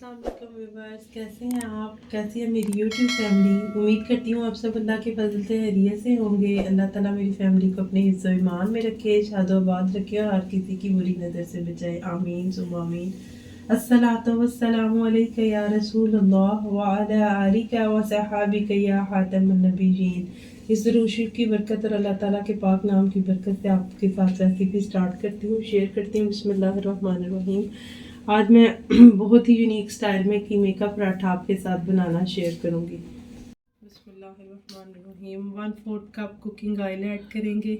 अस्सलाम वालेकुम व्यूअर्स, कैसे हैं आप? कैसी है मेरी यूट्यूब फैमिली? उम्मीद करती हूँ आप सब अल्लाह के फजल से खैरियत से होंगे। अल्लाह ताला मेरी फैमिली को अपने हिफ्ज़ व ईमान में रखे, शादोबाद रखे और हर किसी की बुरी नज़र से बचाए। आमीन सुम्मा आमीन। अस्सलातु वस्सलामु अलैका या रसूलल्लाह व अला आलिका व सहाबिका या खातमुन नबिय्यीन। इस दुरूद की बरकत और अल्लाह ताला के पाक नाम की बरकत से आपके साथ रेसिपी स्टार्ट करती हूँ, शेयर करती हूँ। बिस्मिल्लाहिर्रहमानिर्रहीम। आज मैं बहुत ही यूनिक स्टाइल में कीमे का पराठा आपके साथ बनाना शेयर करूंगी। बिस्मिल्लाहिर्रहमानिर्रहीम। 1/4 कप कुकिंग ऑयल ऐड करेंगे।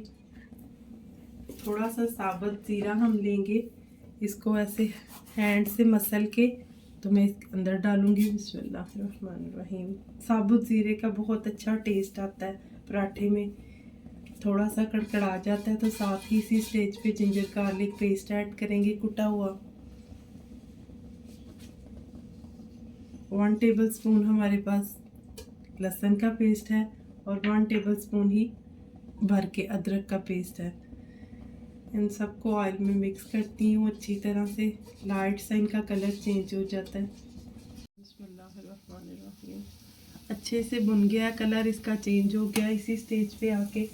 थोड़ा सा साबुत ज़ीरा हम लेंगे, इसको ऐसे हैंड से मसल के तो मैं इसके अंदर डालूंगी। बिस्मिल्लाहिर्रहमानिर्रहीम। साबुत ज़ीरे का बहुत अच्छा टेस्ट आता है पराठे में। थोड़ा सा कड़कड़ा जाता है तो साथ ही इसी स्टेज पे जिंजर गार्लिक पेस्ट ऐड करेंगे, कुटा हुआ। 1 टेबल स्पून हमारे पास लहसुन का पेस्ट है और 1 टेबल स्पून ही भर के अदरक का पेस्ट है। इन सबको ऑयल में मिक्स करती हूँ अच्छी तरह से। लाइट सा इनका कलर चेंज हो जाता है। बिस्मिल्लाहिर्रहमानिर्रहीम। अच्छे से भुन गया, कलर इसका चेंज हो गया। इसी स्टेज पे आके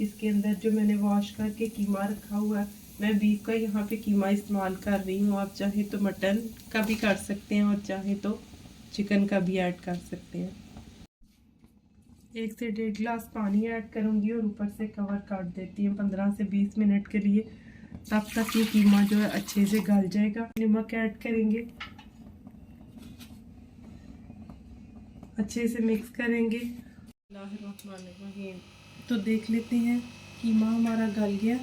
इसके अंदर जो मैंने वॉश करके कीमा रखा हुआ है, मैं बीफ का यहाँ पे कीमा इस्तेमाल कर रही हूँ। आप चाहे तो मटन का भी कर सकते हैं और चाहे तो चिकन का भी ऐड कर सकते हैं। 1 से 1.5 गिलास पानी ऐड करूँगी और ऊपर से कवर कर देती हूँ 15 से 20 मिनट के लिए। तब तक ये कीमा जो है अच्छे से गल जाएगा। नमक ऐड करेंगे, अच्छे से मिक्स करेंगे। तो देख लेते हैं कीमा हमारा गल गया।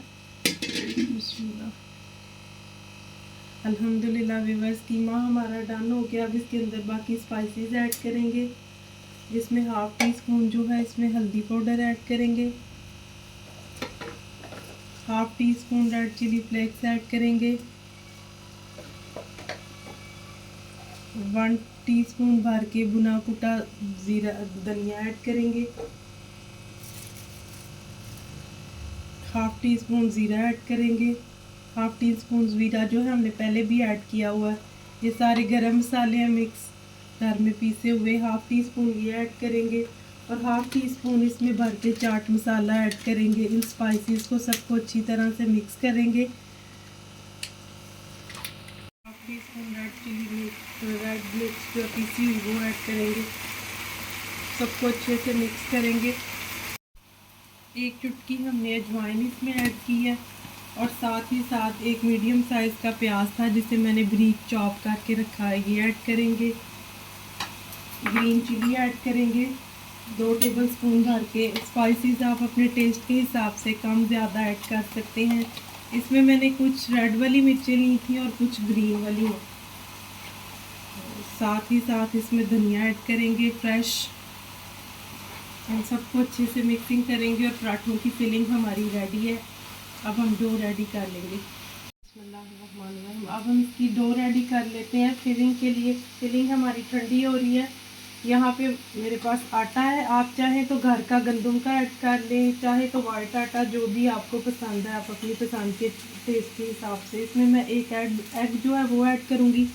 अल्हम्दुलिल्लाह व्यूअर्स, कीमा हमारा डन हो गया। अब इसके अंदर बाकी स्पाइसेस ऐड करेंगे, जिसमें 1/2 टी स्पून जो है इसमें हल्दी पाउडर ऐड करेंगे, 1/2 teaspoon red chilli flakes add करेंगे, 1 टीस्पून भर के भुना कुटा जीरा धनिया ऐड करेंगे, 1/2 टी स्पून ज़ीरा ऐड करेंगे, 1/2 टी स्पून ज़ीरा जो है हमने पहले भी ऐड किया हुआ है। ये सारे गरम मसाले हैं मिक्स घर में पीसे हुए, 1/2 टी स्पून ये ऐड करेंगे और 1/2 टी स्पून इसमें भर के चाट मसाला ऐड करेंगे। इन स्पाइसेस को सबको अच्छी तरह से मिक्स करेंगे। 1/2 टी स्पून रेड मिर्च जो पीसी हुई वो ऐड करेंगे। सबको अच्छे से मिक्स करेंगे। 1 चुटकी हमने अजवाइन इसमें ऐड की है और साथ ही साथ एक मीडियम साइज़ का प्याज था जिसे मैंने बारीक चॉप करके रखा है, ये ऐड करेंगे। ग्रीन चिली ऐड करेंगे 2 टेबल स्पून भर के। स्पाइसेस आप अपने टेस्ट के हिसाब से कम ज़्यादा ऐड कर सकते हैं। इसमें मैंने कुछ रेड वाली मिर्चें ली थी और कुछ ग्रीन वाली। साथ ही साथ इसमें धनिया ऐड करेंगे फ्रेश। हम सबको अच्छे से मिक्सिंग करेंगे और पराठों की फिलिंग हमारी रेडी है। अब हम डो रेडी कर लेंगे। अब हम इसकी डो रेडी कर लेते हैं फिलिंग के लिए। फिलिंग हमारी ठंडी हो रही है। यहाँ पे मेरे पास आटा है, आप चाहें तो घर का गंदम का ऐड कर लें, चाहे तो वाइट आटा, जो भी आपको पसंद है आप अपनी पसंद के टेस्ट के हिसाब से। इसमें मैं एक एग जो है वो ऐड करूँगी।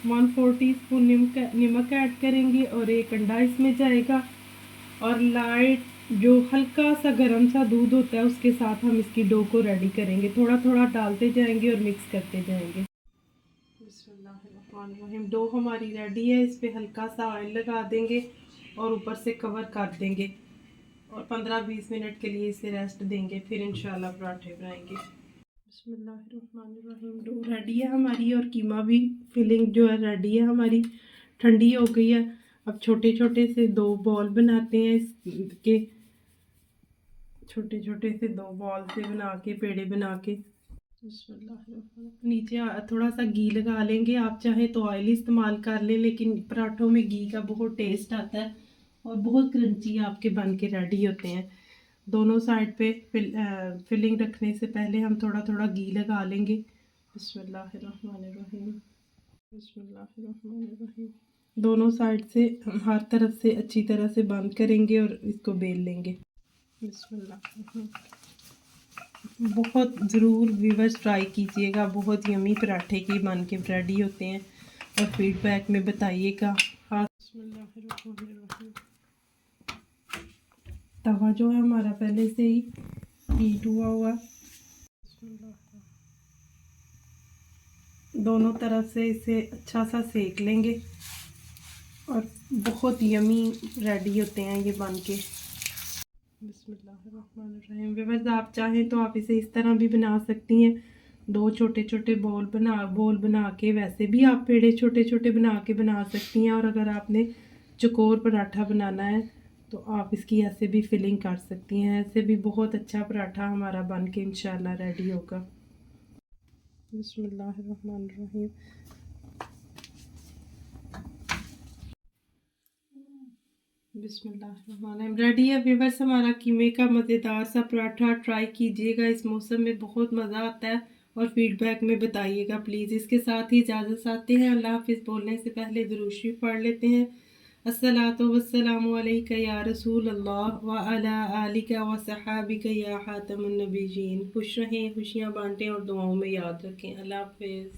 1/4 टी स्पून नमक ऐड करेंगे और एक अंडा इसमें जाएगा और लाइट जो हल्का सा गर्म सा दूध होता है उसके साथ हम इसकी डो को रेडी करेंगे। थोड़ा थोड़ा डालते जाएंगे और मिक्स करते जाएंगे। बिस्मिल्लाहिर्रहमानिर्रहीम। डो हमारी रेडी है। इस पे हल्का सा ऑयल लगा देंगे और ऊपर से कवर कर देंगे और 15-20 मिनट के लिए इसे रेस्ट देंगे, फिर इंशाल्लाह पराठे बनाएंगे। बिस्मिल्लाहिर्रहमानिर्रहीम। डो रेडी है हमारी और कीमा भी फिलिंग जो है रेडी है हमारी, ठंडी हो गई है। अब छोटे छोटे से 2 बॉल बनाते हैं इसके। छोटे छोटे से 2 बॉल से बना के पेड़े बना के नीचे थोड़ा सा घी लगा लेंगे। आप चाहे तो ऑयल इस्तेमाल कर लें, लेकिन पराठों में घी का बहुत टेस्ट आता है और बहुत क्रंची आपके बन के रेडी होते हैं। दोनों साइड पे फिलिंग रखने से पहले हम थोड़ा थोड़ा घी लगा लेंगे। बिस्मिल्लाहिर्रहमानिर्रहीम। बिस्मिल्लाहिर्रहमानिर्रहीम। दोनों साइड से हम हर तरफ से अच्छी तरह से बंद करेंगे और इसको बेल लेंगे। बिस्मिल्लाह। बहुत ज़रूर व्यूअर्स ट्राई कीजिएगा, बहुत यमी पराठे की बन के रेडी होते हैं और फीडबैक में बताइएगा। हाँ, बिस्मिल्लाहिर्रहमानिर्रहीम। तवा जो है हमारा पहले से ही हीट हुआ दोनों तरफ से इसे अच्छा सा सेक लेंगे और बहुत यमी रेडी होते हैं ये बन के। बिस्मिल्लाहिर्रहमानिर्रहीम। व्यूअर्स आप चाहें तो आप इसे इस तरह भी बना सकती हैं, दो छोटे छोटे बोल बना के वैसे भी आप पेड़े छोटे छोटे बना सकती हैं। और अगर आपने चकोर पराठा बनाना है तो आप इसकी ऐसे भी फिलिंग कर सकती हैं। ऐसे भी बहुत अच्छा पराठा हमारा बन के इंशाल्लाह रेडी होगा। बिस्मिल्लाहिर्रहमानिर्रहीम। बिस्मिल्लाहिर्रहमानिर्रहीम। रेडी है व्यूअर्स हमारा कीमे का मज़ेदार सा पराठा। ट्राई कीजिएगा, इस मौसम में बहुत मज़ा आता है और फीडबैक में बताइएगा प्लीज़। इसके साथ ही इजाज़त चाहते हैं। अल्लाह हाफ़िज़ बोलने से पहले दुरूद शरीफ पढ़ लेते हैं। अस्सलातु वस्सलामु अलैका या रसूल अल्लाह व अला आलिका व सहाबिका या खातमुन नबिय्यीन। खुश रहें, खुशियाँ बांटें और दुआओं में याद रखें। अल्लाह हाफ़िज़।